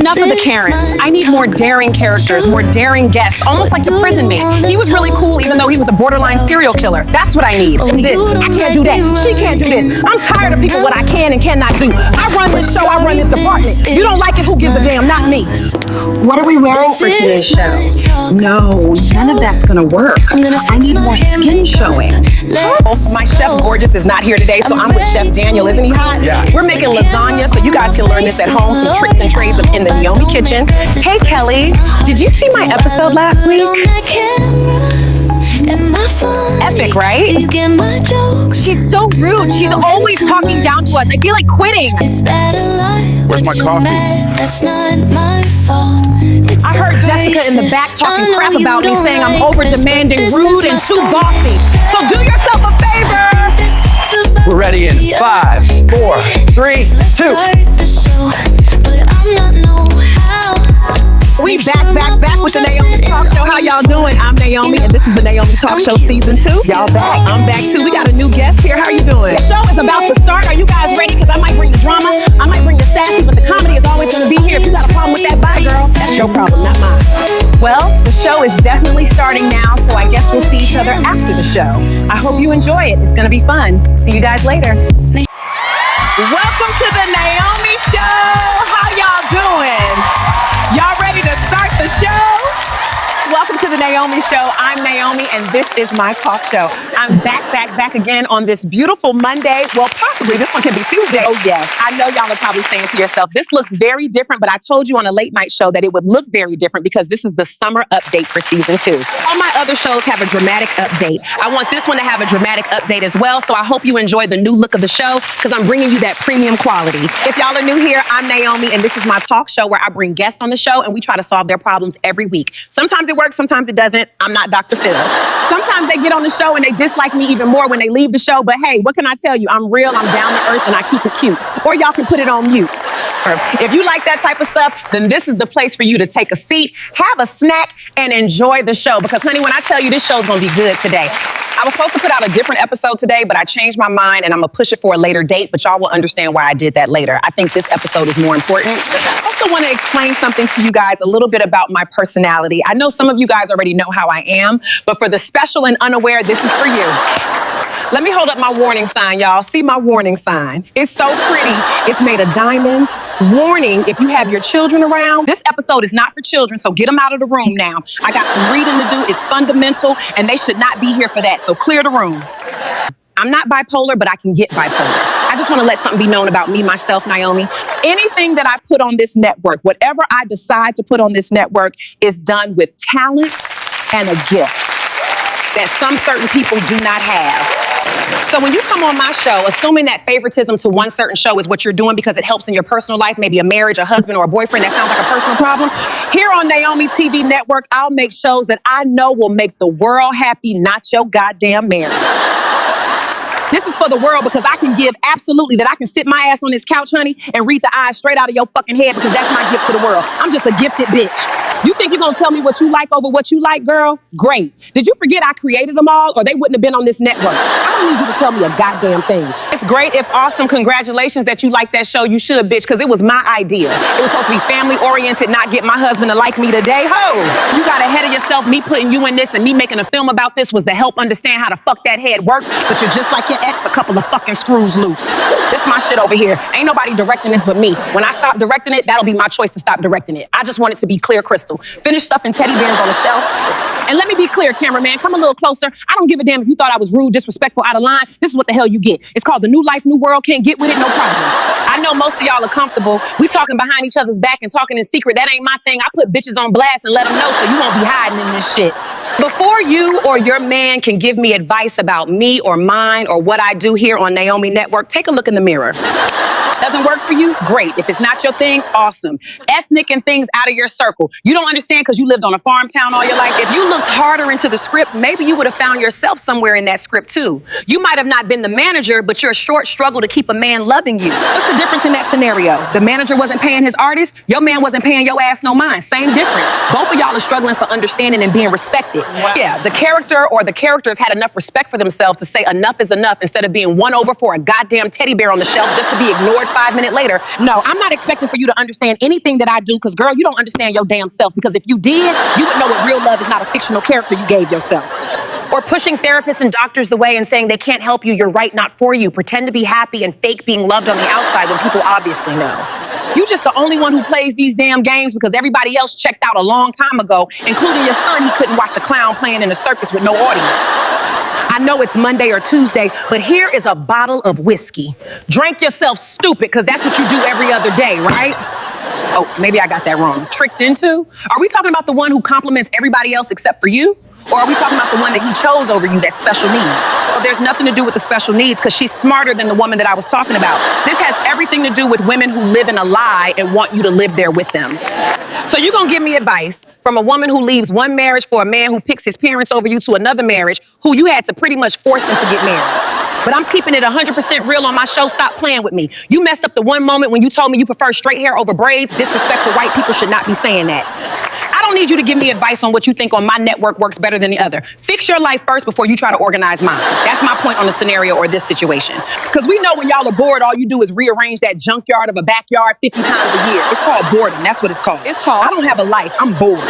Enough of the Karens. I need more daring characters, more daring guests, almost like the prison mate. He was really cool even though he was a borderline serial killer. That's what I need. This, I can't do that. She can't do this. I'm tired of people what I can and cannot do. I run this show, I run this department. You don't like it, who gives a damn? Not me. What are we wearing for today's show? No, none of that's gonna work. I need more skin showing. My chef Gorgeous is not here today, so I'm with Chef Daniel. Isn't he hot? Yeah. We're making lasagna, so you guys can learn this at home. Some tricks and trades in the Neomi kitchen. Hey Kelly, did you see my episode last week? Epic, right? She's so rude. She's always talking down to us. I feel like quitting. Where's my coffee? I heard Jessica in the back talking crap about me, saying I'm over-demanding, rude, and too bossy. So do yourself a favor. We're ready in 5, 4, 3, 2. We back with the Naomi Talk Show. How y'all doing? I'm Naomi, and this is the Naomi Talk Show Season 2. Y'all back. I'm back too. We got a new guest here. How are you doing? The show is about to start. Are you guys ready? Because I might bring the drama. I might bring the sassy, but the comedy is always going to be here. If you got a problem with that, bye, girl. That's your problem, not mine. Well, the show is definitely starting now, so I guess we'll see each other after the show. I hope you enjoy it. It's going to be fun. See you guys later. Welcome to the Naomi Show. How y'all doing? Y'all ready to start the show? Welcome to the Naomi Show. I'm Naomi, and this is my talk show. I'm back again on this beautiful Monday. Well, possibly this one can be Tuesday. Oh, yes. I know y'all are probably saying to yourself, this looks very different, but I told you on a late night show that it would look very different because this is the summer update for Season 2. All my other shows have a dramatic update. I want this one to have a dramatic update as well, so I hope you enjoy the new look of the show because I'm bringing you that premium quality. If y'all are new here, I'm Naomi, and this is my talk show where I bring guests on the show and we try to solve their problems every week. Sometimes it works, sometimes it doesn't. I'm not Dr. Phil. Sometimes they get on the show and they dislike me even more when they leave the show, but hey, what can I tell you? I'm real, I'm down to earth, and I keep it cute. Or y'all can put it on mute. If you like that type of stuff, then this is the place for you to take a seat, have a snack, and enjoy the show. Because honey, when I tell you this show's gonna be good today. I was supposed to put out a different episode today, but I changed my mind and I'm gonna push it for a later date, but y'all will understand why I did that later. I think this episode is more important. I also want to explain something to you guys, a little bit about my personality. I know some of you guys already know how I am, but for the special and unaware, this is for you. Let me hold up my warning sign, y'all. See my warning sign. It's so pretty. It's made of diamonds. Warning, if you have your children around, this episode is not for children, so get them out of the room now. I got some reading to do. It's fundamental, and they should not be here for that, so clear the room. I'm not bipolar, but I can get bipolar. I just want to let something be known about me, myself, Naomi. Anything that I put on this network, whatever I decide to put on this network, is done with talent and a gift that some certain people do not have. So when you come on my show, assuming that favoritism to one certain show is what you're doing because it helps in your personal life, maybe a marriage, a husband, or a boyfriend, that sounds like a personal problem. Here on NeomiTV Network, I'll make shows that I know will make the world happy, not your goddamn marriage. This is for the world because I can give absolutely that I can sit my ass on this couch, honey, and read the eyes straight out of your fucking head because that's my gift to the world. I'm just a gifted bitch. You think you're gonna tell me what you like over what you like, girl? Great. Did you forget I created them all or they wouldn't have been on this network? I don't need you to tell me a goddamn thing. It's great. It's awesome. Congratulations that you like that show. You should, bitch, because it was my idea. It was supposed to be family oriented, not get my husband to like me today. Ho! You got ahead of yourself. Me putting you in this and me making a film about this was to help understand how the fuck that head worked, but you're just like your ex, a couple of fucking screws loose. This my shit over here. Ain't nobody directing this but me. When I stop directing it, that'll be my choice to stop directing it. I just want it to be clear crystal. Finish stuffing teddy bears on the shelf. And let me be clear, cameraman, come a little closer. I don't give a damn if you thought I was rude, disrespectful, out of line. This is what the hell you get. It's called the new life, new world. Can't get with it, no problem. I know most of y'all are comfortable. We talking behind each other's back and talking in secret. That ain't my thing. I put bitches on blast and let them know so you won't be hiding in this shit. Before you or your man can give me advice about me or mine or what I do here on Naomi Network, take a look in the mirror. Doesn't work for you? Great. If it's not your thing, awesome. Ethnic and things out of your circle. You don't understand because you lived on a farm town all your life. If you looked harder into the script, maybe you would have found yourself somewhere in that script too. You might have not been the manager, but you're a short struggle to keep a man loving you. What's the difference in that scenario? The manager wasn't paying his artist. Your man wasn't paying your ass no mind. Same difference. Both of y'all are struggling for understanding and being respected. Yeah, the character or the characters had enough respect for themselves to say enough is enough instead of being won over for a goddamn teddy bear on the shelf just to be ignored 5 minutes later. No, I'm not expecting for you to understand anything that I do because, girl, you don't understand your damn self because if you did, you would know what real love is not a fictional character you gave yourself. Or pushing therapists and doctors away and saying they can't help you, you're right, not for you. Pretend to be happy and fake being loved on the outside when people obviously know. You just the only one who plays these damn games because everybody else checked out a long time ago, including your son. He couldn't watch a clown playing in a circus with no audience. I know it's Monday or Tuesday, but here is a bottle of whiskey. Drink yourself stupid because that's what you do every other day, right? Oh, maybe I got that wrong. Tricked into? Are we talking about the one who compliments everybody else except for you? Or are we talking about the one that he chose over you that's special needs? Well, there's nothing to do with the special needs because she's smarter than the woman that I was talking about. This has everything to do with women who live in a lie and want you to live there with them. So you're gonna give me advice from a woman who leaves one marriage for a man who picks his parents over you to another marriage who you had to pretty much force him to get married. But I'm keeping it 100% real on my show. Stop playing with me. You messed up the one moment when you told me you prefer straight hair over braids. Disrespectful white people should not be saying that. I don't need you to give me advice on what you think on my network works better than the other. Fix your life first before you try to organize mine. That's my point on the scenario or this situation. Because we know when y'all are bored, all you do is rearrange that junkyard of a backyard 50 times a year. It's called boredom. That's what it's called. I don't have a life. I'm bored.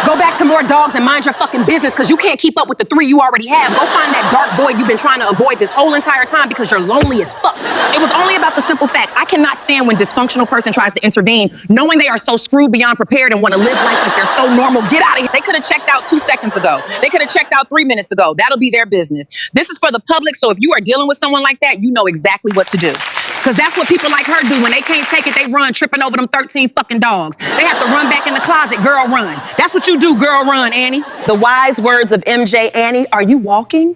Go back to more dogs and mind your fucking business because you can't keep up with the 3 you already have. Go find that dark void you've been trying to avoid this whole entire time because you're lonely as fuck. It was only about the simple fact. I cannot stand when dysfunctional person tries to intervene knowing they are so screwed beyond prepared and want to live life like they're so normal. Get out of here. They could have checked out 2 seconds ago. They could have checked out 3 minutes ago. That'll be their business. This is for the public, so if you are dealing with someone like that, you know exactly what to do. Because that's what people like her do. When they can't take it, they run, tripping over them 13 fucking dogs. They have to run back in the closet, girl, run. That's what you do, girl, run, Annie. The wise words of MJ, Annie, are you walking?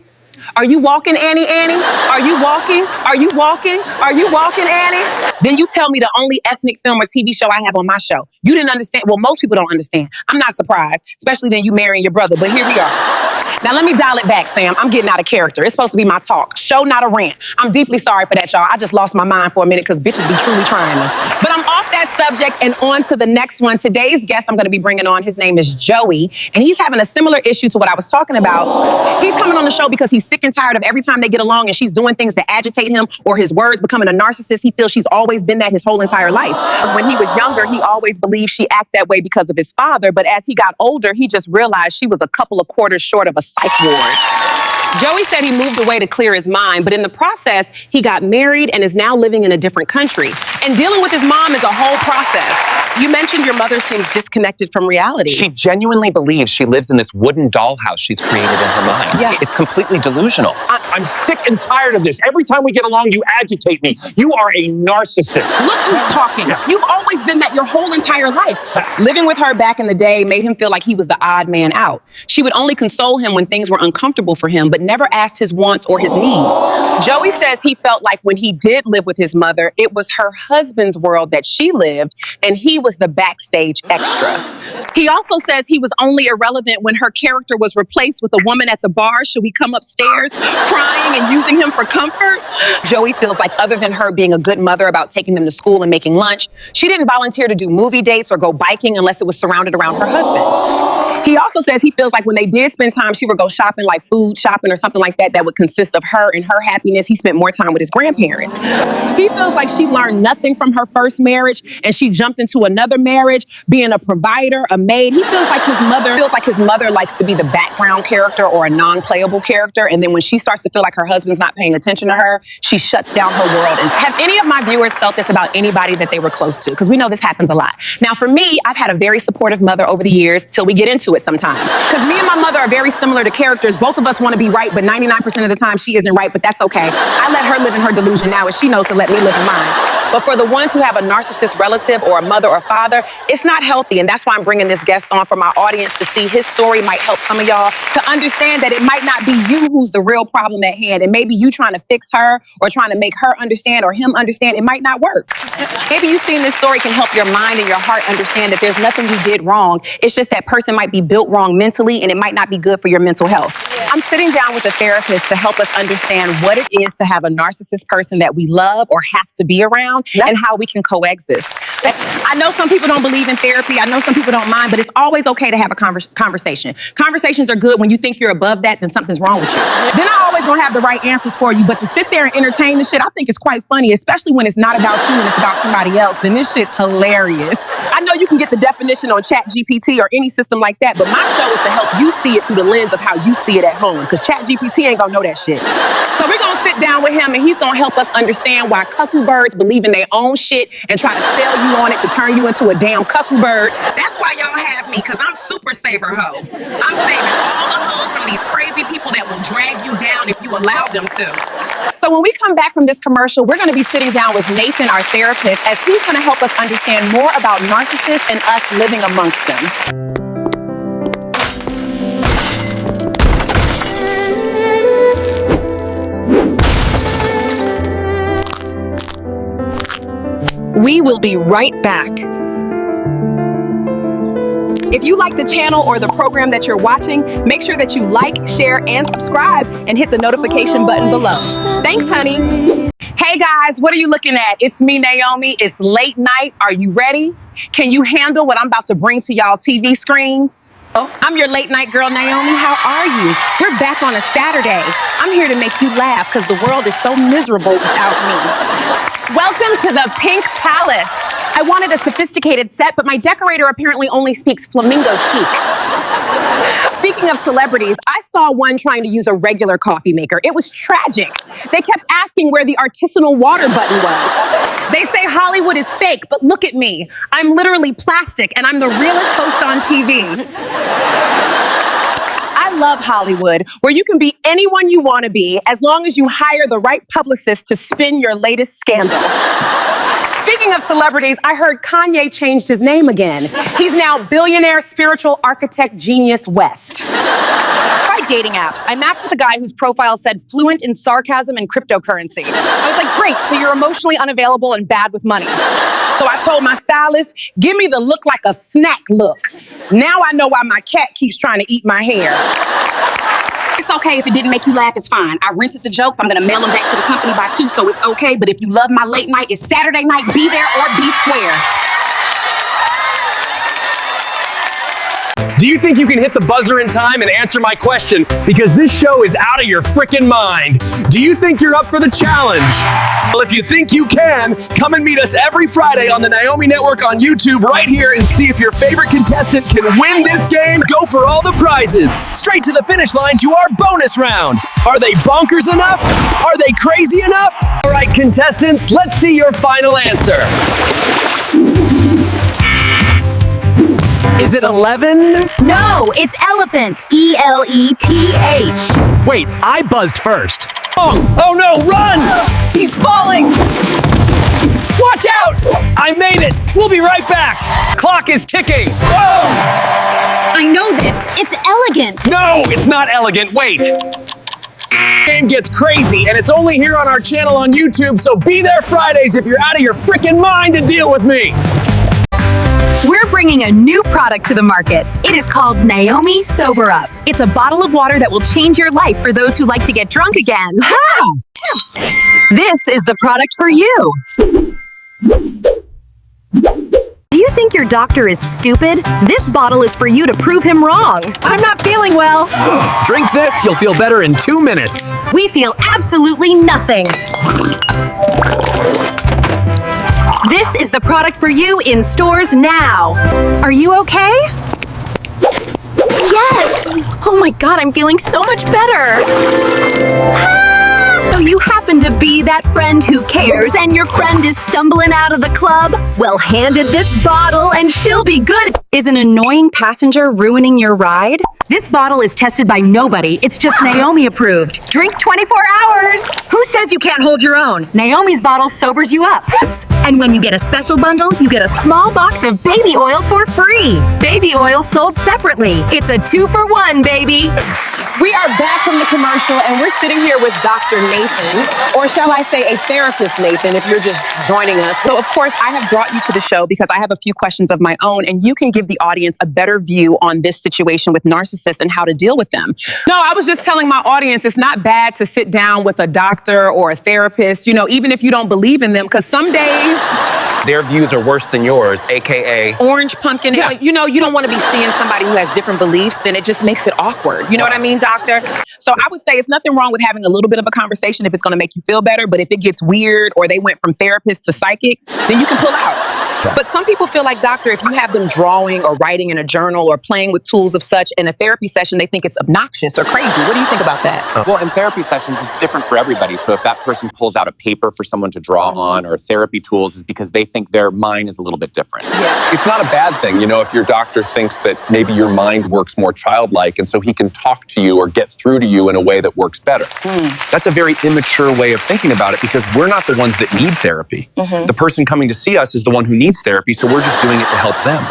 Are you walking, Annie, Annie? Are you walking? Are you walking? Are you walking, Annie? Then you tell me the only ethnic film or TV show I have on my show. You didn't understand. Well, most people don't understand. I'm not surprised, especially then you marrying your brother, but here we are. Now, let me dial it back, Sam. I'm getting out of character. It's supposed to be my talk show, not a rant. I'm deeply sorry for that, y'all. I just lost my mind for a minute because bitches be truly trying me. But I'm off that subject and on to the next one. Today's guest I'm going to be bringing on, his name is Joey, and he's having a similar issue to what I was talking about. He's coming on the show because he's sick and tired of every time they get along and she's doing things that agitate him or his words becoming a narcissist. He feels she's always been that his whole entire life. When he was younger, he always believed she acted that way because of his father, but as he got older, he just realized she was a couple of quarters short of a psych ward. Joey said he moved away to clear his mind, but in the process, he got married and is now living in a different country. And dealing with his mom is a whole process. You mentioned your mother seems disconnected from reality. She genuinely believes she lives in this wooden dollhouse she's created in her mind. Yeah. It's completely delusional. I'm sick and tired of this. Every time we get along, you agitate me. You are a narcissist. Look who's talking. You've always been that your whole entire life. Living with her back in the day made him feel like he was the odd man out. She would only console him when things were uncomfortable for him, but never asked his wants or his needs. Joey says he felt like when he did live with his mother, it was her husband's world that she lived, and he was the backstage extra. He also says he was only irrelevant when her character was replaced with a woman at the bar. Should we come upstairs crying and using him for comfort? Joey feels like other than her being a good mother about taking them to school and making lunch, she didn't volunteer to do movie dates or go biking unless it was surrounded around her husband. He also says he feels like when they did spend time, she would go shopping, like food shopping or something like that, that would consist of her and her happiness. He spent more time with his grandparents. He feels like she learned nothing from her first marriage and she jumped into another marriage, being a provider, a maid. He feels like his mother likes to be the background character or a non-playable character. And then when she starts to feel like her husband's not paying attention to her, she shuts down her world. And have any of my viewers felt this about anybody that they were close to? Because we know this happens a lot. Now, for me, I've had a very supportive mother over the years till we get into it sometimes. Because me and my mother are very similar to characters. Both of us want to be right, but 99% of the time she isn't right, but that's okay. I let her live in her delusion now, and she knows to let me live in mine. But for the ones who have a narcissist relative or a mother or father, it's not healthy. And that's why I'm bringing this guest on for my audience to see his story might help some of y'all to understand that it might not be you who's the real problem at hand. And maybe you trying to fix her or trying to make her understand or him understand, it might not work. Maybe you seeing this story can help your mind and your heart understand that there's nothing you did wrong. It's just that person might be built wrong mentally and it might not be good for your mental health. I'm sitting down with a therapist to help us understand what it is to have a narcissist person that we love or have to be around and how we can coexist. I know some people don't believe in therapy. I know some people don't mind, but it's always okay to have a conversation. Conversations are good. When you think you're above that, then something's wrong with you. Then I always don't have the right answers for you, but to sit there and entertain the shit, I think it's quite funny, especially when it's not about you and it's about somebody else. Then this shit's hilarious. I know you can get the definition on ChatGPT or any system like that, but my show is to help you see it through the lens of how you see it at home, because ChatGPT ain't gonna know that shit. So we're gonna sit down with him and he's gonna help us understand why cuckoo birds believe in their own shit and try to sell you on it to turn you into a damn cuckoo bird. That's why y'all have me, because I'm super saver hoe. I'm saving all the hoes from these crazy people that will drag you down if you allow them to. So when we come back from this commercial, we're gonna be sitting down with Nathan, our therapist, as he's gonna help us understand more about narcissists and us living amongst them. We will be right back. If you like the channel or the program that you're watching, make sure that you like, share, and subscribe, and hit the notification button below. Thanks, honey. Hey guys, what are you looking at? It's me, Naomi. It's late night. Are you ready? Can you handle what I'm about to bring to y'all TV screens? I'm your late night girl, Naomi. How are you? We're back on a Saturday. I'm here to make you laugh because the world is so miserable without me. Welcome to the Pink Palace. I wanted a sophisticated set, but my decorator apparently only speaks flamingo chic. Speaking of celebrities, I saw one trying to use a regular coffee maker. It was tragic. They kept asking where the artisanal water button was. They say Hollywood is fake, but look at me. I'm literally plastic, and I'm the realest host on TV. I love Hollywood, where you can be anyone you want to be as long as you hire the right publicist to spin your latest scandal. Speaking of celebrities, I heard Kanye changed his name again. He's now billionaire spiritual architect genius West. Try dating apps. I matched with a guy whose profile said fluent in sarcasm and cryptocurrency. I was like, great, so you're emotionally unavailable and bad with money. So I told my stylist, give me the look like a snack look. Now I know why my cat keeps trying to eat my hair. It's okay if it didn't make you laugh, it's fine. I rented the jokes, I'm gonna mail them back to the company by 2, so it's okay. But if you love my late night, it's Saturday night, be there or be square. Do you think you can hit the buzzer in time and answer my question? Because this show is out of your frickin' mind. Do you think you're up for the challenge? Well, if you think you can, come and meet us every Friday on the Naomi Network on YouTube right here and see if your favorite contestant can win this game. Go for all the prizes. Straight to the finish line to our bonus round. Are they bonkers enough? Are they crazy enough? All right, contestants, let's see your final answer. Is it 11? No, it's elephant. ELEPH. Wait, I buzzed first. Oh no, run! He's falling! Watch out! I made it! We'll be right back! Clock is ticking! Whoa! I know this. It's elegant. No, it's not elegant. Wait. Game gets crazy, and it's only here on our channel on YouTube, so be there Fridays if you're out of your freaking mind to deal with me. We're bringing a new product to the market. It is called Naomi Sober Up. It's a bottle of water that will change your life for those who like to get drunk again. Ha! This is the product for you. Do you think your doctor is stupid? This bottle is for you to prove him wrong. I'm not feeling well. Drink this, you'll feel better in 2 minutes. We feel absolutely nothing. This is the product for you in stores now. Are you okay? Yes! Oh my God, I'm feeling so much better. So you happen to be that friend who cares and your friend is stumbling out of the club? Well, hand it this bottle and she'll be good. Is an annoying passenger ruining your ride? This bottle is tested by nobody. It's just Naomi approved. Drink 24 hours. Who says you can't hold your own? Naomi's bottle sobers you up. And when you get a special bundle, you get a small box of baby oil for free. Baby oil sold separately. It's a 2-for-1, baby. We are back from the commercial and we're sitting here with Dr. Nathan, or shall I say a therapist Nathan if you're just joining us. So of course I have brought you to the show because I have a few questions of my own and you can give the audience a better view on this situation with narcissists and how to deal with them. No, I was just telling my audience it's not bad to sit down with a doctor or a therapist, you know, even if you don't believe in them, because some days Their views are worse than yours, AKA orange pumpkin. Yeah. You know, you don't want to be seeing somebody who has different beliefs, then it just makes it awkward. You know what I mean, doctor? So I would say it's nothing wrong with having a little bit of a conversation if it's going to make you feel better. But if it gets weird or they went from therapist to psychic, then you can pull out. But some people feel like, doctor, if you have them drawing or writing in a journal or playing with tools of such in a therapy session, they think it's obnoxious or crazy. What do you think about that? Well, in therapy sessions, it's different for everybody. So if that person pulls out a paper for someone to draw on or therapy tools, is because they think their mind is a little bit different. Yeah. It's not a bad thing, you know, if your doctor thinks that maybe your mind works more childlike and so he can talk to you or get through to you in a way that works better. That's a very immature way of thinking about it because we're not the ones that need therapy. The person coming to see us is the one who needs therapy, so we're just doing it to help them.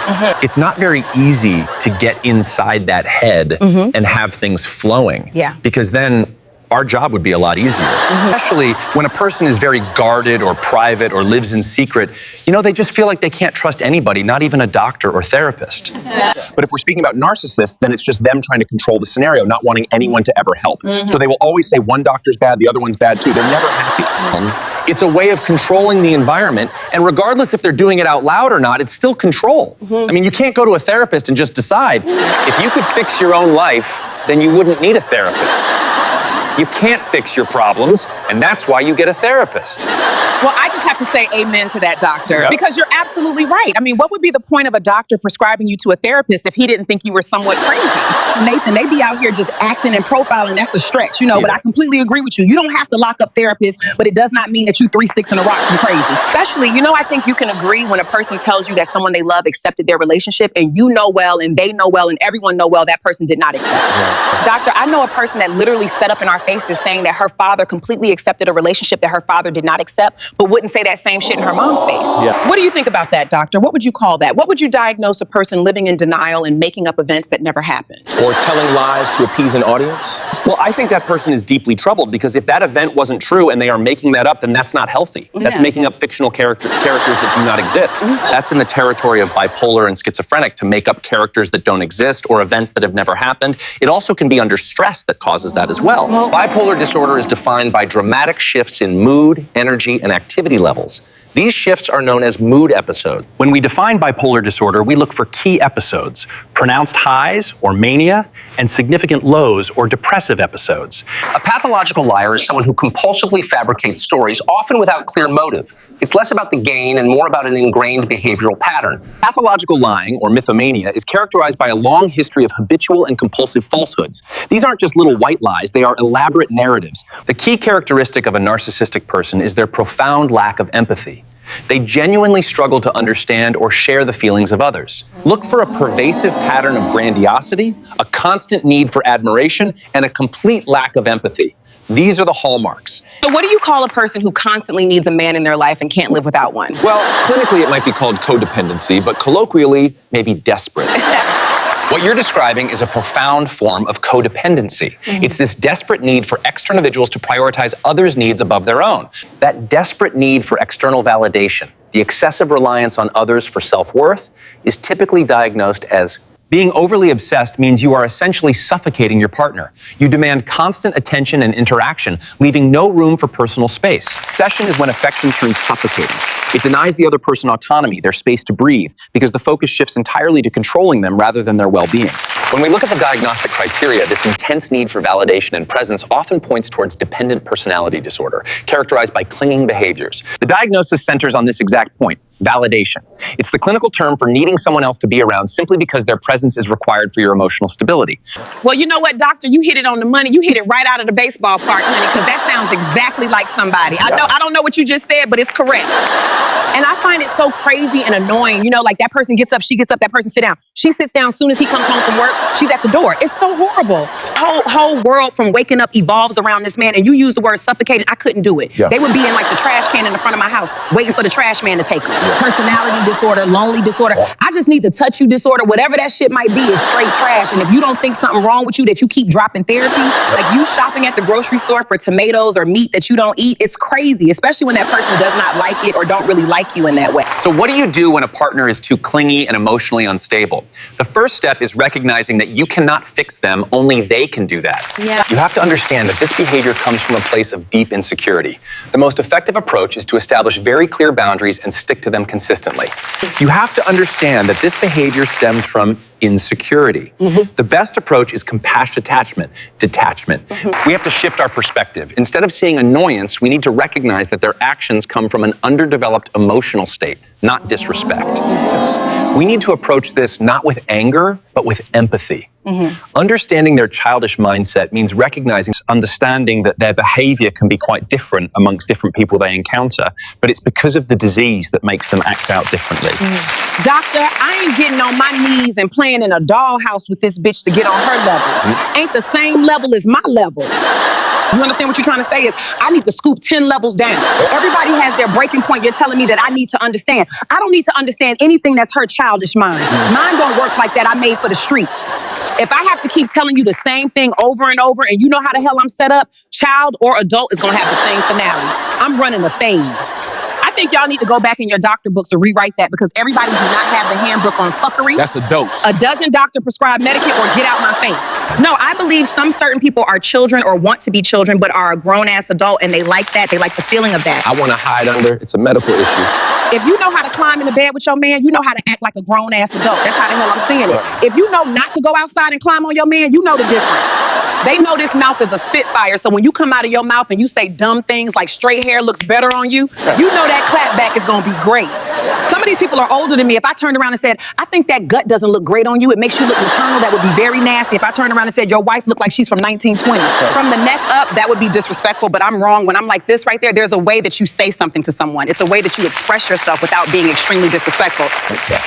It's not very easy to get inside that head and have things flowing. Yeah. Because then our job would be a lot easier. Especially when a person is very guarded or private or lives in secret, you know, they just feel like they can't trust anybody, not even a doctor or therapist. But if we're speaking about narcissists, then it's just them trying to control the scenario, not wanting anyone to ever help. So they will always say one doctor's bad, the other one's bad too. They're never happy. It's a way of controlling the environment, and regardless if they're doing it out loud or not, it's still control. I mean, you can't go to a therapist and just decide. If you could fix your own life, then you wouldn't need a therapist. You can't fix your problems, and that's why you get a therapist. Well, I just have to say amen to that, doctor, because you're absolutely right. I mean, what would be the point of a doctor prescribing you to a therapist if he didn't think you were somewhat crazy? Nathan, they be out here just acting and profiling. That's a stretch, you know, but I completely agree with you. You don't have to lock up therapists, but it does not mean that you 3 sticks in a rock and crazy. Especially, you know, I think you can agree when a person tells you that someone they love accepted their relationship and you know well and they know well and everyone know well that person did not accept. Doctor, I know a person that literally set up in our faces saying that her father completely accepted a relationship that her father did not accept, but wouldn't say that same shit in her mom's face. What do you think about that, doctor? What would you call that? What would you diagnose a person living in denial and making up events that never happened? Or telling lies to appease an audience? Well, I think that person is deeply troubled because if that event wasn't true and they are making that up, then that's not healthy. That's making up fictional characters that do not exist. That's in the territory of bipolar and schizophrenic, to make up characters that don't exist or events that have never happened. It also can be under stress that causes that as well. Bipolar disorder is defined by dramatic shifts in mood, energy, and activity levels. These shifts are known as mood episodes. When we define bipolar disorder, we look for key episodes, pronounced highs or mania, and significant lows or depressive episodes. A pathological liar is someone who compulsively fabricates stories, often without clear motive. It's less about the gain and more about an ingrained behavioral pattern. Pathological lying, or mythomania, is characterized by a long history of habitual and compulsive falsehoods. These aren't just little white lies, they are elaborate narratives. The key characteristic of a narcissistic person is their profound lack of empathy. They genuinely struggle to understand or share the feelings of others. Look for a pervasive pattern of grandiosity, a constant need for admiration, and a complete lack of empathy. These are the hallmarks. So what do you call a person who constantly needs a man in their life and can't live without one? Well, clinically it might be called codependency, but colloquially, maybe desperate. What you're describing is a profound form of codependency. It's this desperate need for external individuals to prioritize others' needs above their own. That desperate need for external validation, the excessive reliance on others for self-worth, is typically diagnosed as being overly obsessed means you are essentially suffocating your partner. You demand constant attention and interaction, leaving no room for personal space. Obsession is when affection turns suffocating. It denies the other person autonomy, their space to breathe, because the focus shifts entirely to controlling them rather than their well-being. When we look at the diagnostic criteria, this intense need for validation and presence often points towards dependent personality disorder, characterized by clinging behaviors. The diagnosis centers on this exact point: validation. It's the clinical term for needing someone else to be around simply because their presence is required for your emotional stability. Well, you know what, doctor? You hit it on the money. You hit it right out of the baseball park, honey, because that sounds exactly like somebody. I don't know what you just said, but it's correct. And I find it so crazy and annoying. You know, like that person gets up, she gets up, that person sit down. She sits down as soon as he comes home from work, she's at the door. It's so horrible. Whole world from waking up evolves around this man, and you use the word suffocating. I couldn't do it. They would be in like the trash can in the front of my house, waiting for the trash man to take them. Personality disorder, lonely disorder. I just need to touch you disorder. Whatever that shit might be is straight trash. And if you don't think something wrong with you that you keep dropping therapy, like you shopping at the grocery store for tomatoes or meat that you don't eat, it's crazy, especially when that person does not like it or don't really like you in that way. So what do you do when a partner is too clingy and emotionally unstable? The first step is recognizing that you cannot fix them, only they can do that. You have to understand that this behavior comes from a place of deep insecurity. The most effective approach is to establish very clear boundaries and stick to them them consistently. You have to understand that this behavior stems from insecurity. The best approach is compassion detachment. We have to shift our perspective. Instead of seeing annoyance, we need to recognize that their actions come from an underdeveloped emotional state, not disrespect. We need to approach this not with anger, but with empathy. Understanding their childish mindset means recognizing, understanding that their behavior can be quite different amongst different people they encounter, but it's because of the disease that makes them act out differently. Doctor, I ain't getting on my knees and playing in a dollhouse with this bitch to get on her level. Ain't the same level as my level. You understand what you're trying to say is, I need to scoop 10 levels down. Everybody has their breaking point. You're telling me that I need to understand. I don't need to understand anything that's her childish mind. Mine don't work like that. I made for the streets. If I have to keep telling you the same thing over and over and you know how the hell I'm set up, child or adult is gonna have the same finale. I'm running a fade. I think y'all need to go back in your doctor books and rewrite that because everybody do not have the handbook on fuckery. That's a dose. A dozen doctor prescribed medicate or get out my face. No, I believe some certain people are children or want to be children but are a grown-ass adult and they like that. They like the feeling of that. I want to hide under. It's a medical issue. If you know how to climb in the bed with your man, you know how to act like a grown-ass adult. That's how the hell I'm saying it. If you know not to go outside and climb on your man, you know the difference. They know this mouth is a spitfire, so when you come out of your mouth and you say dumb things like straight hair looks better on you, you know that clap back is gonna be great. Some of these people are older than me. If I turned around and said, I think that gut doesn't look great on you, it makes you look maternal, that would be very nasty. If I turned around and said, your wife looked like she's from 1920. From the neck up, that would be disrespectful, but I'm wrong. When I'm like this right there, there's a way that you say something to someone. It's a way that you express yourself without being extremely disrespectful.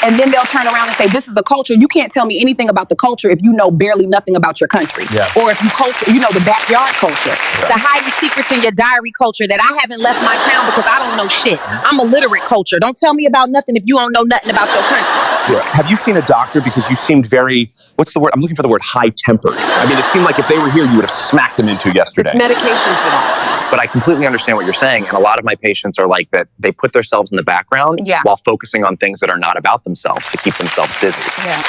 And then they'll turn around and say, this is a culture. You can't tell me anything about the culture if you know barely nothing about your country. Or if you know the backyard culture. The hiding secrets in your diary culture that I haven't left my town because I don't know shit. I'm a literate culture. Don't tell me about nothing if you don't know nothing about your country. Have you seen a doctor? Because you seemed very, what's the word? I'm looking for the word high-tempered. I mean, it seemed like if they were here, you would have smacked them into yesterday. It's medication for that. But I completely understand what you're saying, and a lot of my patients are like that. They put themselves in the background while focusing on things that are not about themselves to keep themselves busy.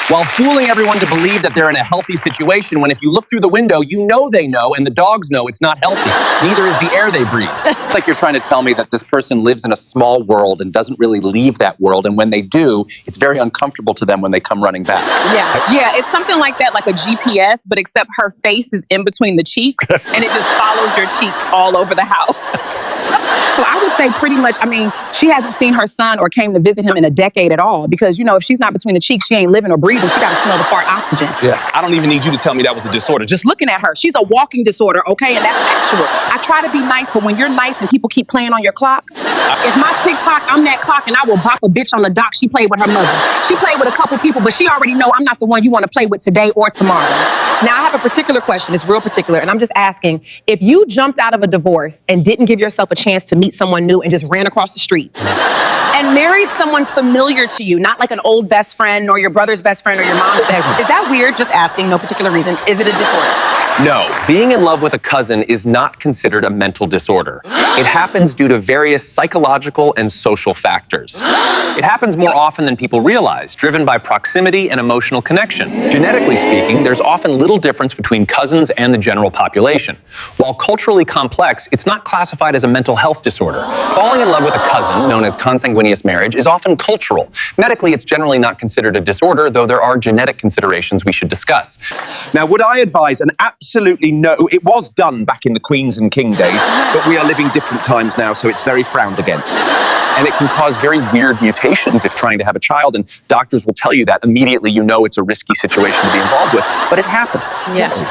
While fooling everyone to believe that they're in a healthy situation when if you look through the window, you know they know, and the dogs know it's not healthy. Neither is the air they breathe. Like you're trying to tell me that this person lives in a small world and doesn't really leave that world, and when they do, it's very uncomfortable to them when they come running back. Yeah, it's something like that, like a GPS, but except her face is in between the cheeks, and it just follows your cheeks all over the house. So I would say pretty much, I mean, she hasn't seen her son or came to visit him in a decade at all because, you know, if she's not between the cheeks, she ain't living or breathing. She got to smell the fart oxygen. I don't even need you to tell me that was a disorder. Just Looking at her, she's a walking disorder, okay? And that's factual. I try to be nice, but when you're nice and people keep playing on your clock, if my TikTok, I'm that clock and I will bop a bitch on the dock. She played with her mother. She played with a couple people, but she already know I'm not the one you want to play with today or tomorrow. Now, I have a particular question. It's real particular. And I'm just asking, if you jumped out of a divorce and didn't give yourself a chance to meet someone new and just ran across the street and married someone familiar to you, not like an old best friend or your brother's best friend or your mom's best friend, is that weird? Just asking, no particular reason. Is it a disorder? No, being in love with a cousin is not considered a mental disorder. It happens due to various psychological and social factors. It happens more often than people realize, driven by proximity and emotional connection. Genetically speaking, there's often little difference between cousins and the general population. While culturally complex, it's not classified as a mental health disorder. Falling in love with a cousin, known as consanguineous marriage, is often cultural. Medically, it's generally not considered a disorder, though there are genetic considerations we should discuss. Now, would I advise an absolutely no, it was done back in the Queens and King days, but we are living different times now, so it's very frowned against. And it can cause very weird mutations if trying to have a child, and doctors will tell you that immediately. You know it's a risky situation to be involved with, but it happens.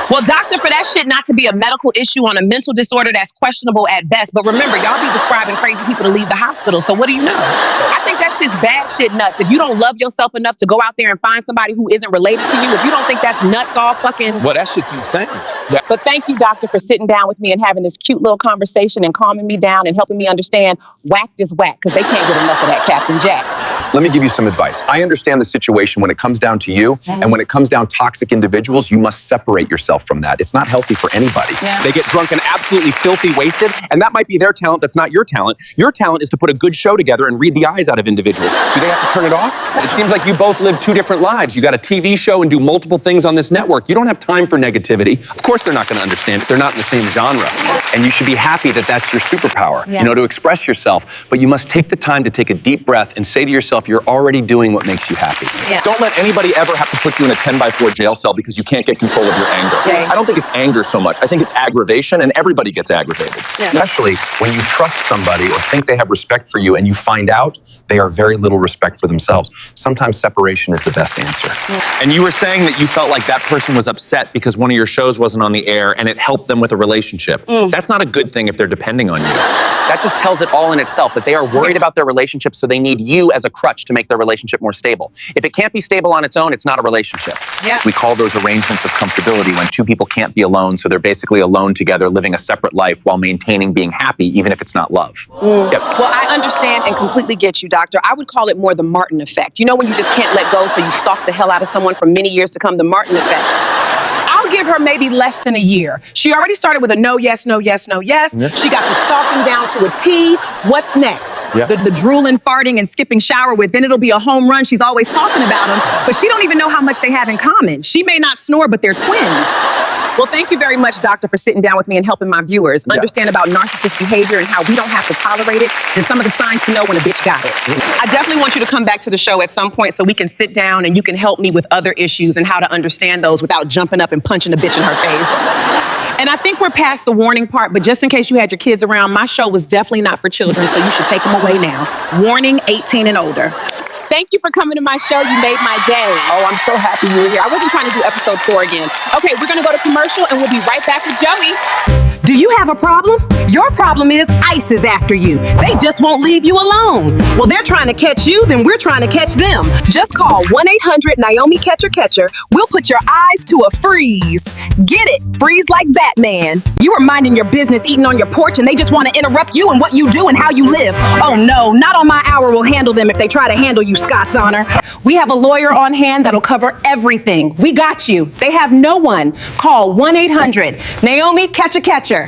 Well, doctor, for that shit not to be a medical issue on a mental disorder that's questionable at best, but remember, y'all be describing crazy people to leave the hospital, so what do you know? I think that shit's bad shit nuts. If you don't love yourself enough to go out there and find somebody who isn't related to you, if you don't think that's nuts all fucking... Well, that shit's insane. But thank you, doctor, for sitting down with me and having this cute little conversation and calming me down and helping me understand whacked is whack, because they can't get enough of that Captain Jack. Let me give you some advice. I understand the situation when it comes down to you, and when it comes down toxic individuals, you must separate yourself from that. It's not healthy for anybody. Yeah. They get drunk and absolutely filthy wasted, and that might be their talent. That's not your talent. Your talent is to put a good show together and read the eyes out of individuals. Do they have to turn it off? It seems like you both live two different lives. You got a TV show and do multiple things on this network. You don't have time for negativity. Of course they're not going to understand it. They're not in the same genre. And you should be happy that that's your superpower, to express yourself. But you must take the time to take a deep breath and say to yourself, you're already doing what makes you happy. Yeah. Don't let anybody ever have to put you in a 10x4 jail cell because you can't get control of your anger. Yeah. I don't think it's anger so much. I think it's aggravation, and everybody gets aggravated. Yeah. Especially when you trust somebody or think they have respect for you and you find out they are very little respect for themselves. Sometimes separation is the best answer. Yeah. And you were saying that you felt like that person was upset because one of your shows wasn't on the air and it helped them with a relationship. That's not a good thing if they're depending on you. That just tells it all in itself that they are worried about their relationship, so they need you as a crutch to make their relationship more stable. If it can't be stable on its own, it's not a relationship. Yeah. We call those arrangements of comfortability when two people can't be alone, so they're basically alone together, living a separate life while maintaining being happy, even if it's not love. Yep. Well, I understand and completely get you, doctor. I would call it more the Martin effect. You know when you just can't let go, so you stalk the hell out of someone for many years to come, the Martin effect. I'll give her maybe less than a year. She already started with a no, yes, no, yes, no, yes. Yeah. She got the stalking down to a T. What's next? Yeah. The drooling, farting, and skipping shower with, then it'll be a home run. She's always talking about them, but she don't even know how much they have in common. She may not snore, but they're twins. Well, thank you very much, doctor, for sitting down with me and helping my viewers understand about narcissist behavior and how we don't have to tolerate it and some of the signs to know when a bitch got it. I definitely want you to come back to the show at some point so we can sit down and you can help me with other issues and how to understand those without jumping up and punching a bitch in her face. And I think we're past the warning part, but just in case you had your kids around, my show was definitely not for children, so you should take them away now. Warning, 18 and older. Thank you for coming to my show. You made my day. Oh, I'm so happy you were here. I wasn't trying to do episode 4 again. Okay, we're gonna go to commercial and we'll be right back with Joey. Do you have a problem? Your problem is ICE is after you. They just won't leave you alone. Well, they're trying to catch you, then we're trying to catch them. Just call 1-800-NAOMI-CATCHER-CATCHER. We'll put your eyes to a freeze. Get it? Freeze like Batman. You were minding your business, eating on your porch, and they just want to interrupt you and what you do and how you live. Oh no, not on my hour will handle them if they try to handle you, Scott's Honor. We have a lawyer on hand that'll cover everything. We got you. They have no one. Call 1-800-NAOMI-CATCHER-CATCHER. I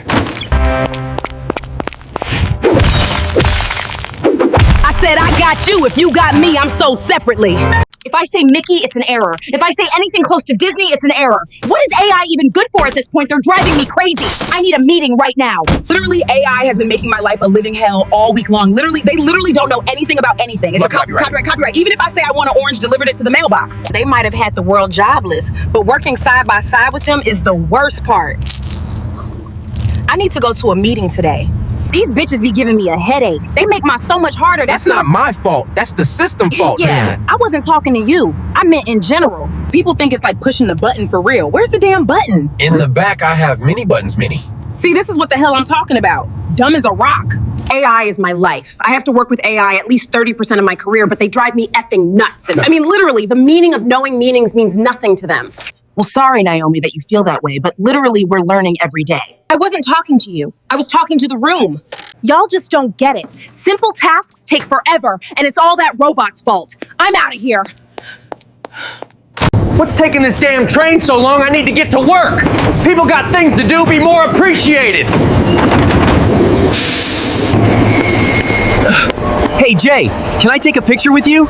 said I got you. If you got me, I'm sold separately. If I say Mickey, it's an error. If I say anything close to Disney, it's an error. What is AI even good for at this point? They're driving me crazy. I need a meeting right now. Literally, AI has been making my life a living hell all week long. They literally don't know anything about anything. It's copyright. Even if I say I want an orange delivered it to the mailbox. They might have had the world jobless, but working side by side with them is the worst part. I need to go to a meeting today. These bitches be giving me a headache. They make my so much harder. That's not my fault. That's the system fault. Yeah, man. I wasn't talking to you. I meant in general. People think it's like pushing the button for real. Where's the damn button? In the back, I have many buttons, Minnie. See, this is what the hell I'm talking about. Dumb as a rock. AI is my life. I have to work with AI at least 30% of my career, but they drive me effing nuts. And I mean, literally, the meaning of knowing meanings means nothing to them. Well, sorry, Naomi, that you feel that way, but literally, we're learning every day. I wasn't talking to you. I was talking to the room. Y'all just don't get it. Simple tasks take forever, and it's all that robot's fault. I'm out of here. What's taking this damn train so long? I need to get to work. People got things to do. Be more appreciated. Hey, Jay, can I take a picture with you?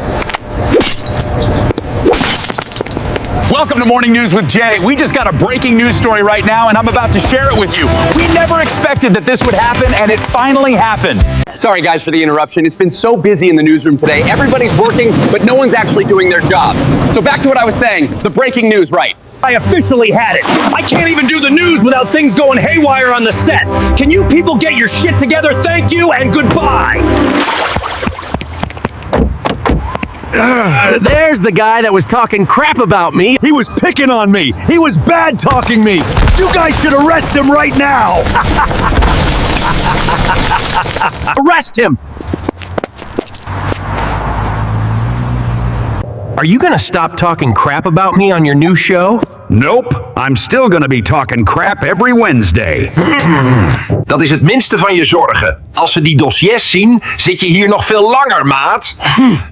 Welcome to Morning News with Jay. We just got a breaking news story right now, and I'm about to share it with you. We never expected that this would happen, and it finally happened. Sorry, guys, for the interruption. It's been so busy in the newsroom today. Everybody's working, but no one's actually doing their jobs. So back to what I was saying, the breaking news, right? I officially had it. I can't even do the news without things going haywire on the set. Can you people get your shit together? Thank you and goodbye. There's the guy that was talking crap about me. He was picking on me. He was bad-talking me. You guys should arrest him right now. Arrest him! Are you gonna stop talking crap about me on your new show? Nope, I'm still gonna be talking crap every Wednesday. Dat is het minste van je zorgen. Als ze die dossiers zien, zit je hier nog veel langer, maat.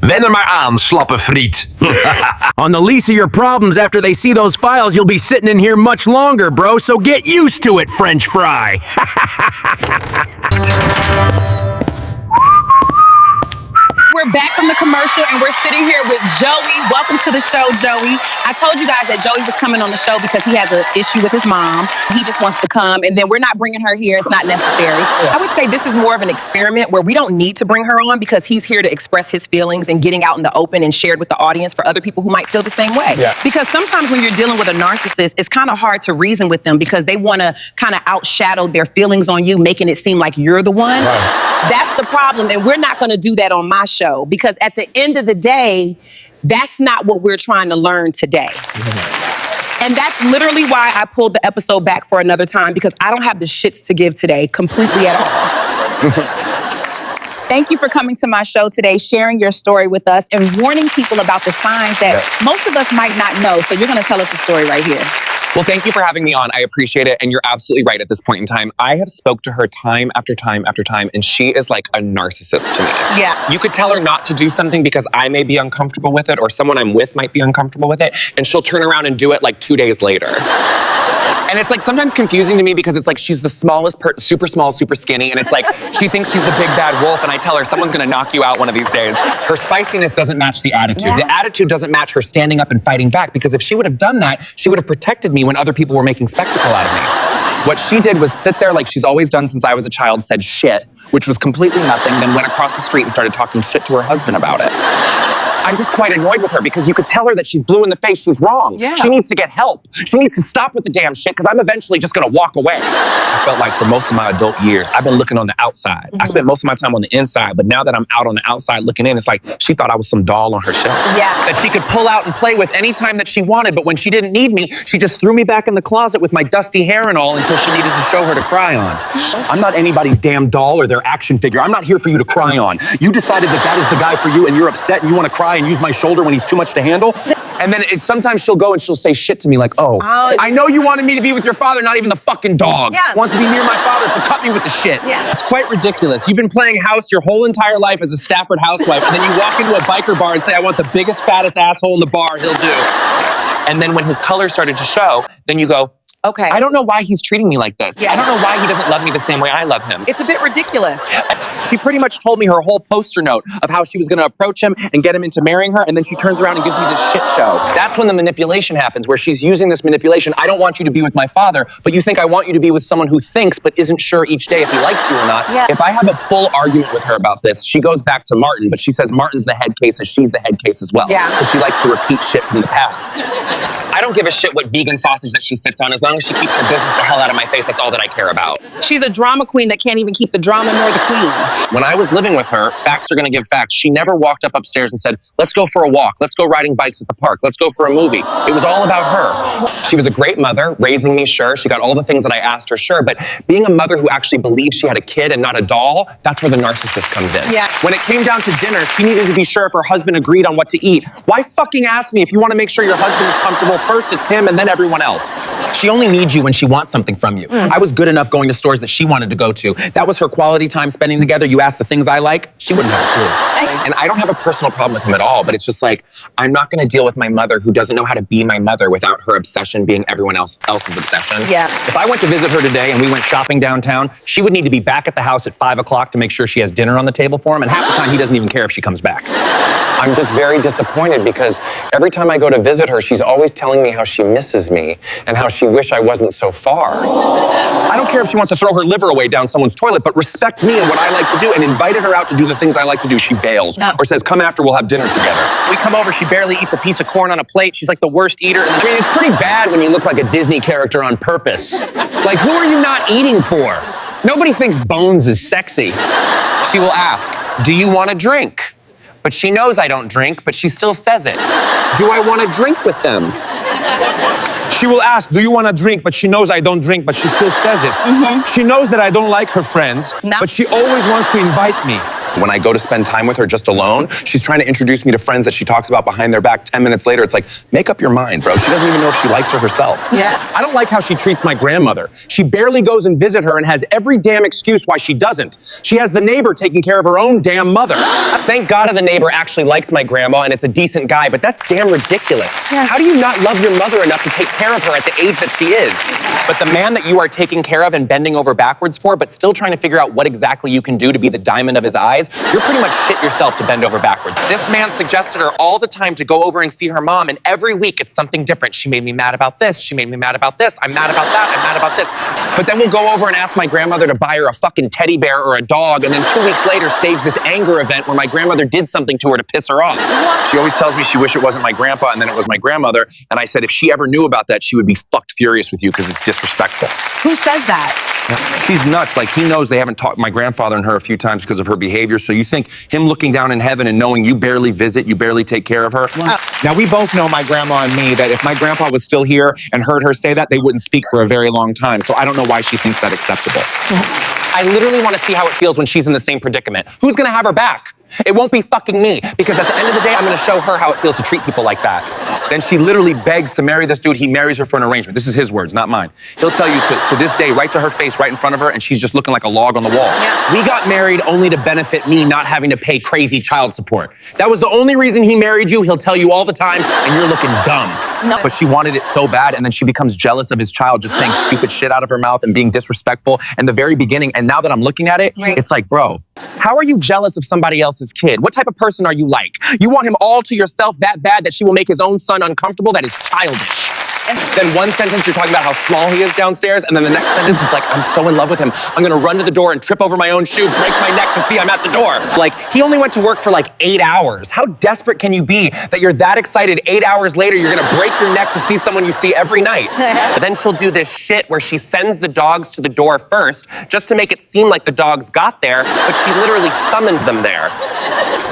Wen er maar aan, slappe friet. On the least of your problems, after they see those files, you'll be sitting in here much longer, bro, so get used to it, French fry. We're back from the commercial and we're sitting here with Joey. Welcome to the show, Joey. I told you guys that Joey was coming on the show because he has an issue with his mom. He just wants to come, and then we're not bringing her here. It's not necessary. I would say this is more of an experiment where we don't need to bring her on because he's here to express his feelings and getting out in the open and shared with the audience for other people who might feel the same way. Yeah. Because sometimes when you're dealing with a narcissist, it's kind of hard to reason with them because they want to kind of outshadow their feelings on you, making it seem like you're the one. Right. That's the problem, and we're not going to do that on my show because at the end of the day, that's not what we're trying to learn today. And that's literally why I pulled the episode back for another time because I don't have the shits to give today completely at all. Thank you for coming to my show today, sharing your story with us and warning people about the signs that most of us might not know. So you're going to tell us the story right here. Well, thank you for having me on. I appreciate it. And you're absolutely right at this point in time. I have spoke to her time after time after time, and she is like a narcissist to me. Yeah. You could tell her not to do something because I may be uncomfortable with it or someone I'm with might be uncomfortable with it, and she'll turn around and do it like 2 days later. And it's like sometimes confusing to me because it's like she's the smallest super small, super skinny, and it's like she thinks she's the big bad wolf, and I tell her someone's gonna knock you out one of these days. Her spiciness doesn't match the attitude. Yeah. The attitude doesn't match her standing up and fighting back, because if she would have done that, she would have protected me when other people were making spectacle out of me. What she did was sit there like she's always done since I was a child, said shit, which was completely nothing, then went across the street and started talking shit to her husband about it. I'm just quite annoyed with her because you could tell her that she's blue in the face, she's wrong. Yeah. She needs to get help. She needs to stop with the damn shit because I'm eventually just gonna walk away. I felt like for most of my adult years, I've been looking on the outside. I spent most of my time on the inside, but now that I'm out on the outside looking in, it's like she thought I was some doll on her shelf. Yeah. That she could pull out and play with any time that she wanted, but when she didn't need me, she just threw me back in the closet with my dusty hair and all until she needed to show her to cry on. I'm not anybody's damn doll or their action figure. I'm not here for you to cry on. You decided that is the guy for you and you're upset and you want to cry and use my shoulder when he's too much to handle. And then sometimes she'll go and she'll say shit to me like, oh, I know you wanted me to be with your father, not even the fucking dog. Yeah. Wants to be near my father, so cut me with the shit. Yeah. It's quite ridiculous. You've been playing house your whole entire life as a Stafford housewife, and then you walk into a biker bar and say, I want the biggest, fattest asshole in the bar, he'll do. And then when his color started to show, then you go, Okay. I don't know why he's treating me like this. Yeah. I don't know why he doesn't love me the same way I love him. It's a bit ridiculous. She pretty much told me her whole poster note of how she was going to approach him and get him into marrying her, and then she turns around and gives me this shit show. That's when the manipulation happens, where she's using this manipulation. I don't want you to be with my father, but you think I want you to be with someone who thinks but isn't sure each day if he likes you or not. Yeah. If I have a full argument with her about this, she goes back to Martin, but she says Martin's the head case and she's the head case as well. Yeah. Because she likes to repeat shit from the past. I don't give a shit what vegan sausage that she sits on. As long as she keeps her business the hell out of my face, that's all that I care about. She's a drama queen that can't even keep the drama nor the queen. When I was living with her, facts are gonna give facts. She never walked up upstairs and said, let's go for a walk. Let's go riding bikes at the park. Let's go for a movie. It was all about her. She was a great mother, raising me, sure. She got all the things that I asked her, sure. But being a mother who actually believed she had a kid and not a doll, that's where the narcissist comes in. Yeah. When it came down to dinner, she needed to be sure if her husband agreed on what to eat. Why fucking ask me if you want to make sure your husband is comfortable? First it's him and then everyone else. She only needs you when she wants something from you. I was good enough going to stores that she wanted to go to. That was her quality time spending together. You asked the things I like, she wouldn't have a clue. And I don't have a personal problem with him at all, but it's just like, I'm not gonna deal with my mother who doesn't know how to be my mother without her obsession being everyone else's obsession. Yeah. If I went to visit her today and we went shopping downtown, she would need to be back at the house at 5 o'clock to make sure she has dinner on the table for him, and half the time he doesn't even care if she comes back. I'm just very disappointed because every time I go to visit her, she's always telling me how she misses me and how she wish I wasn't so far. I don't care if she wants to throw her liver away down someone's toilet, but respect me and what I like to do, and invited her out to do the things I like to do. She bails or says, come after, we'll have dinner together. We come over, she barely eats a piece of corn on a plate. She's like the worst eater. I mean, it's pretty bad when you look like a Disney character on purpose. Like, who are you not eating for? Nobody thinks bones is sexy. She will ask, do you want a drink? But she knows I don't drink, but she still says it. Do I want to drink with them? She will ask, do you want a drink? But she knows I don't drink, but she still says it. She knows that I don't like her friends, but she always wants to invite me. When I go to spend time with her just alone, she's trying to introduce me to friends that she talks about behind their back 10 minutes later. It's like, make up your mind, bro. She doesn't even know if she likes her herself. Yeah. I don't like how she treats my grandmother. She barely goes and visit her and has every damn excuse why she doesn't. She has the neighbor taking care of her own damn mother. Thank God the neighbor actually likes my grandma and it's a decent guy, but that's damn ridiculous. Yeah. How do you not love your mother enough to take care of her at the age that she is? But the man that you are taking care of and bending over backwards for, but still trying to figure out what exactly you can do to be the diamond of his eyes, you're pretty much shit yourself to bend over backwards. This man suggested her all the time to go over and see her mom, and every week it's something different. She made me mad about this. She made me mad about this. I'm mad about that. I'm mad about this. But then we'll go over and ask my grandmother to buy her a fucking teddy bear or a dog, and then 2 weeks later stage this anger event where my grandmother did something to her to piss her off. She always tells me she wished it wasn't my grandpa and then it was my grandmother, and I said if she ever knew about that, she would be fucked furious with you because it's disrespectful. Who says that? She's nuts. Like, he knows they haven't talked, my grandfather and her, a few times because of her behavior. So you think him looking down in heaven and knowing you barely visit, you barely take care of her? Now, we both know, my grandma and me, that if my grandpa was still here and heard her say that, they wouldn't speak for a very long time. So I don't know why she thinks that acceptable. I literally want to see how it feels when she's in the same predicament. Who's going to have her back? It won't be fucking me, because at the end of the day, I'm going to show her how it feels to treat people like that. Then she literally begs to marry this dude. He marries her for an arrangement. This is his words, not mine. He'll tell you to this day, right to her face, right in front of her, and she's just looking like a log on the wall. Yeah. We got married only to benefit me not having to pay crazy child support. That was the only reason he married you. He'll tell you all the time, and you're looking dumb. No. But she wanted it so bad, and then she becomes jealous of his child just saying stupid shit out of her mouth and being disrespectful in the very beginning. And now that I'm looking at it, it's like, bro, how are you jealous of somebody else's kid? What type of person are you like? You want him all to yourself that bad that she will make his own son uncomfortable? That is childish. Then one sentence you're talking about how small he is downstairs, and then the next sentence is like, I'm so in love with him. I'm gonna run to the door and trip over my own shoe, break my neck to see I'm at the door. Like, he only went to work for like 8 hours. How desperate can you be that you're that excited 8 hours later you're gonna break your neck to see someone you see every night? But then she'll do this shit where she sends the dogs to the door first, just to make it seem like the dogs got there, but she literally summoned them there.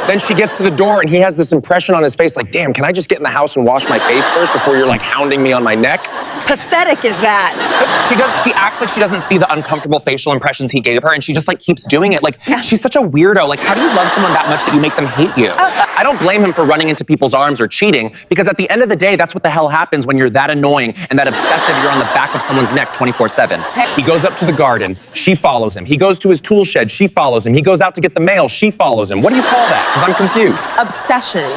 Then she gets to the door and he has this impression on his face like, damn, can I just get in the house and wash my face first before you're like hounding me on my neck? Pathetic is that? She acts like she doesn't see the uncomfortable facial impressions he gave her, and she just like keeps doing it. Like, she's such a weirdo. Like, how do you love someone that much that you make them hate you? I don't blame him for running into people's arms or cheating, because at the end of the day, that's what the hell happens when you're that annoying and that obsessive. You're on the back of someone's neck 24/7. He goes up to the garden, she follows him. He goes to his tool shed, she follows him. He goes out to get the mail, she follows him. What do you call that? Because I'm confused. Obsession.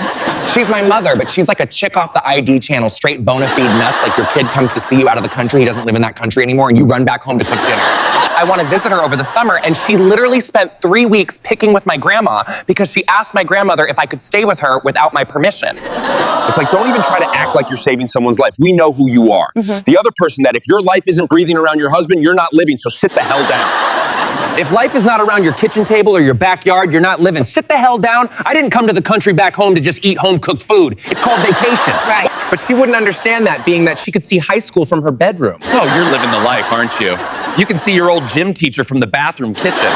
She's my mother, but she's like a chick off the ID channel, straight bona fide nuts. Like, your kid comes to see you out of the country, he doesn't live in that country anymore, and you run back home to cook dinner. I want to visit her over the summer, and she literally spent 3 weeks picking with my grandma because she asked my grandmother if I could stay with her without my permission. It's like, don't even try to act like you're saving someone's life. We know who you are. The other person that if your life isn't breathing around your husband, you're not living, so sit the hell down. If life is not around your kitchen table or your backyard, you're not living. Sit the hell down. I didn't come to the country back home to just eat home-cooked food. It's called vacation. Right. But she wouldn't understand that, being that she could see high school from her bedroom. Oh, you're living the life, aren't you? You can see your old gym teacher from the bathroom kitchen.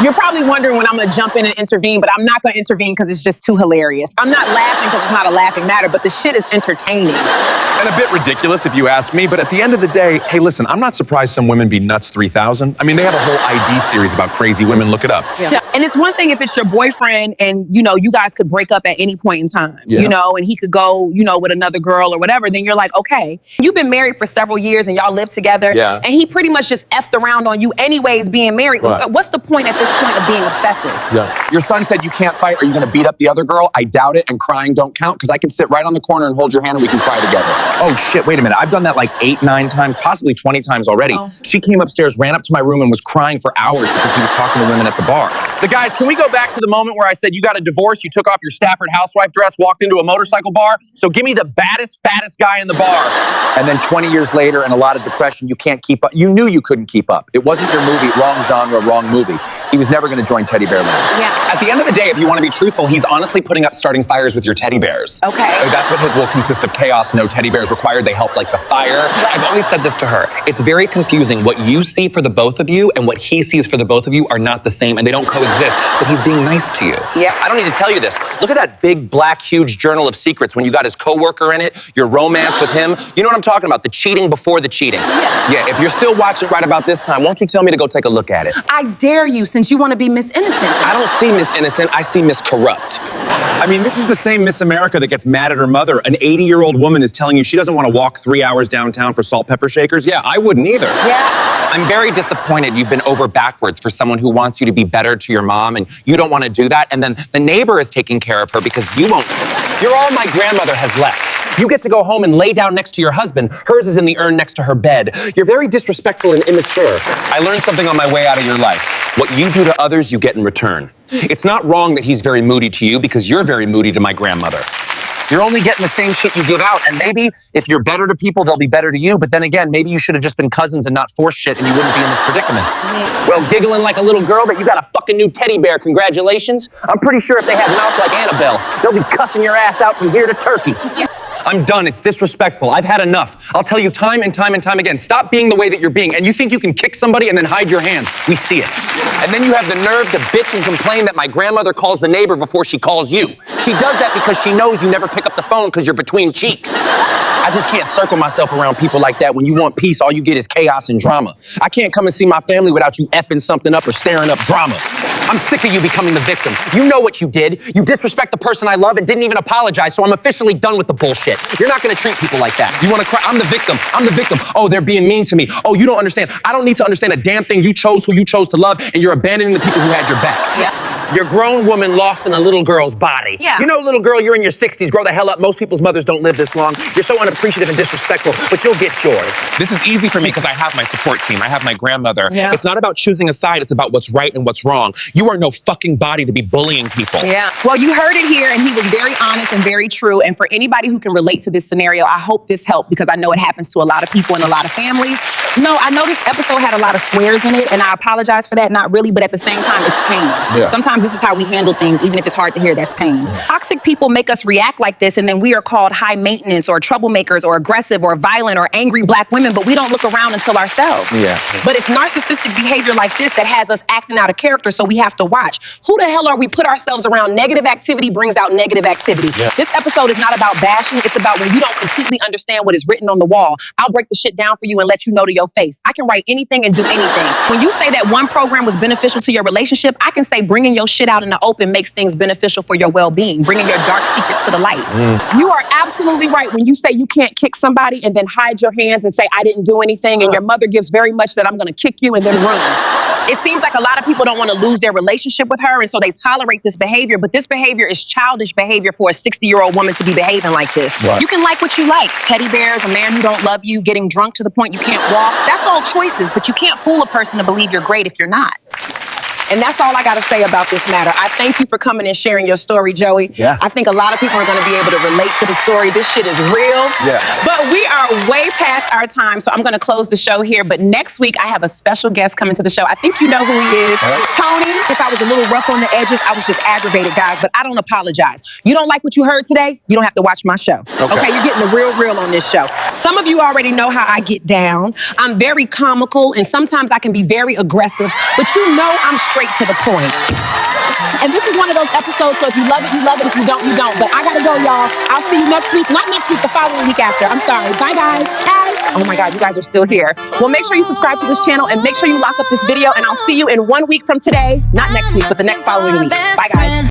You're probably wondering when I'm gonna jump in and intervene, but I'm not gonna intervene because it's just too hilarious. I'm not laughing because it's not a laughing matter, but the shit is entertaining. And a bit ridiculous if you ask me, but at the end of the day, hey, listen, I'm not surprised some women be nuts 3000. I mean, they have a whole ID series about crazy women. Look it up. Yeah. And it's one thing if it's your boyfriend and, you know, you guys could break up at any point in time, you know, and he could go, you know, with another girl or whatever, then you're like, okay, you've been married for several years and y'all live together, and he pretty much just effed around on you anyways being married. Right. What's the point at this point of being obsessive? Your son said you can't fight. Are you going to beat up the other girl? I doubt it, and crying don't count, because I can sit right on the corner and hold your hand and we can cry together. Oh shit, wait a minute. I've done that like 8, 9 times, possibly 20 times already. She came upstairs, ran up to my room and was crying for hours because he was talking to women at the bar. The guys, can we go back to the moment where I said you got a divorce, you took off your Stafford housewife dress, walked into a motorcycle bar? So give me the baddest, fattest guy in the bar. And then 20 years later and a lot of depression, you can't keep up. You knew you couldn't keep up. It wasn't your movie, wrong genre, wrong movie. He was never going to join Teddy Bear Land. At the end of the day, if you want to be truthful, he's honestly putting up starting fires with your teddy bears. Okay. That's what his will consist of: chaos, no teddy bears required. They help like the fire. I've always said this to her. It's very confusing. What you see for the both of you and what he sees for the both of you are not the same, and they don't coexist, but he's being nice to you. I don't need to tell you this. Look at that big, black, huge journal of secrets when you got his coworker in it, your romance with him. You know what I'm talking about, the cheating before the cheating. Yeah, if you're still watching right about this time, won't you tell me to go take a look at it? I dare you, since Innocent. You want to be Miss Innocent. I don't see Miss Innocent, I see Miss Corrupt. I mean, this is the same Miss America that gets mad at her mother. An 80-year-old woman is telling you she doesn't want to walk 3 hours downtown for salt pepper shakers. Yeah, I wouldn't either. Yeah. I'm very disappointed you've been over backwards for someone who wants you to be better to your mom, and you don't want to do that. And then the neighbor is taking care of her because you won't. You're all my grandmother has left. You get to go home and lay down next to your husband. Hers is in the urn next to her bed. You're very disrespectful and immature. I learned something on my way out of your life. What you do to others, you get in return. It's not wrong that he's very moody to you because you're very moody to my grandmother. You're only getting the same shit you give out, and maybe if you're better to people, they'll be better to you, but then again, maybe you should have just been cousins and not forced shit and you wouldn't be in this predicament. Well, giggling like a little girl that you got a fucking new teddy bear, congratulations. I'm pretty sure if they had mouth like Annabelle, they'll be cussing your ass out from here to Turkey. I'm done. It's disrespectful. I've had enough. I'll tell you time and time and time again, stop being the way that you're being. And you think you can kick somebody and then hide your hands. We see it. And then you have the nerve to bitch and complain that my grandmother calls the neighbor before she calls you. She does that because she knows you never pick up the phone because you're between cheeks. I just can't circle myself around people like that. When you want peace, all you get is chaos and drama. I can't come and see my family without you effing something up or stirring up drama. I'm sick of you becoming the victim. You know what you did. You disrespect the person I love and didn't even apologize, so I'm officially done with the bullshit. You're not gonna treat people like that. You wanna cry? I'm the victim. I'm the victim. Oh, they're being mean to me. Oh, you don't understand. I don't need to understand a damn thing. You chose who you chose to love, and you're abandoning the people who had your back. Yeah. You're a grown woman lost in a little girl's body. Yeah. You know, little girl, you're in your 60s. Grow the hell up. Most people's mothers don't live this long. You're so unappreciative and disrespectful, but you'll get yours. This is easy for me because I have my support team. I have my grandmother. Yeah. It's not about choosing a side. It's about what's right and what's wrong. You are no fucking body to be bullying people. Yeah. Well, you heard it here, and he was very honest and very true. And for anybody who can relate to this scenario, I hope this helped because I know it happens to a lot of people in a lot of families. No, I know this episode had a lot of swears in it, and I apologize for that. Not really, but at the same time, it's pain. Yeah. Sometimes this is how we handle things, even if it's hard to hear, that's pain. Toxic people make us react like this, and then we are called high maintenance or troublemakers or aggressive or violent or angry black women, but we don't look around until ourselves. Yeah. But it's narcissistic behavior like this that has us acting out of character, so we have to watch. Who the hell are we put ourselves around? Negative activity brings out negative activity. Yeah. This episode is not about bashing, it's about when you don't completely understand what is written on the wall. I'll break the shit down for you and let you know to your face. I can write anything and do anything. When you say that one program was beneficial to your relationship, I can say bringing your shit out in the open makes things beneficial for your well-being, bringing your dark secrets to the light. You are absolutely right when you say you can't kick somebody and then hide your hands and say, I didn't do anything, and your mother gives very much that I'm gonna kick you and then run. It seems like a lot of people don't want to lose their relationship with her, and so they tolerate this behavior, but this behavior is childish behavior for a 60-year-old woman to be behaving like this. Right. You can like what you like. Teddy bears, a man who don't love you, getting drunk to the point you can't walk. That's all choices, but you can't fool a person to believe you're great if you're not. And that's all I got to say about this matter. I thank you for coming and sharing your story, Joey. Yeah. I think a lot of people are going to be able to relate to the story. This shit is real. Yeah. But we are way past our time, so I'm going to close the show here. But next week, I have a special guest coming to the show. I think you know who he is. Tony. If I was a little rough on the edges, I was just aggravated, guys, but I don't apologize. You don't like what you heard today? You don't have to watch my show. Okay, you're getting the real on this show. Some of you already know how I get down. I'm very comical, and sometimes I can be very aggressive, but you know I'm straight to the point. And this is one of those episodes, so if you love it, you love it. If you don't, you don't. But I gotta go, y'all. I'll see you next week. Not next week, the following week after. I'm sorry. Bye, guys. Bye. Oh my God, you guys are still here. Well, make sure you subscribe to this channel and make sure you lock up this video, and I'll see you in 1 week from today. Not next week, but the next following week. Bye, guys.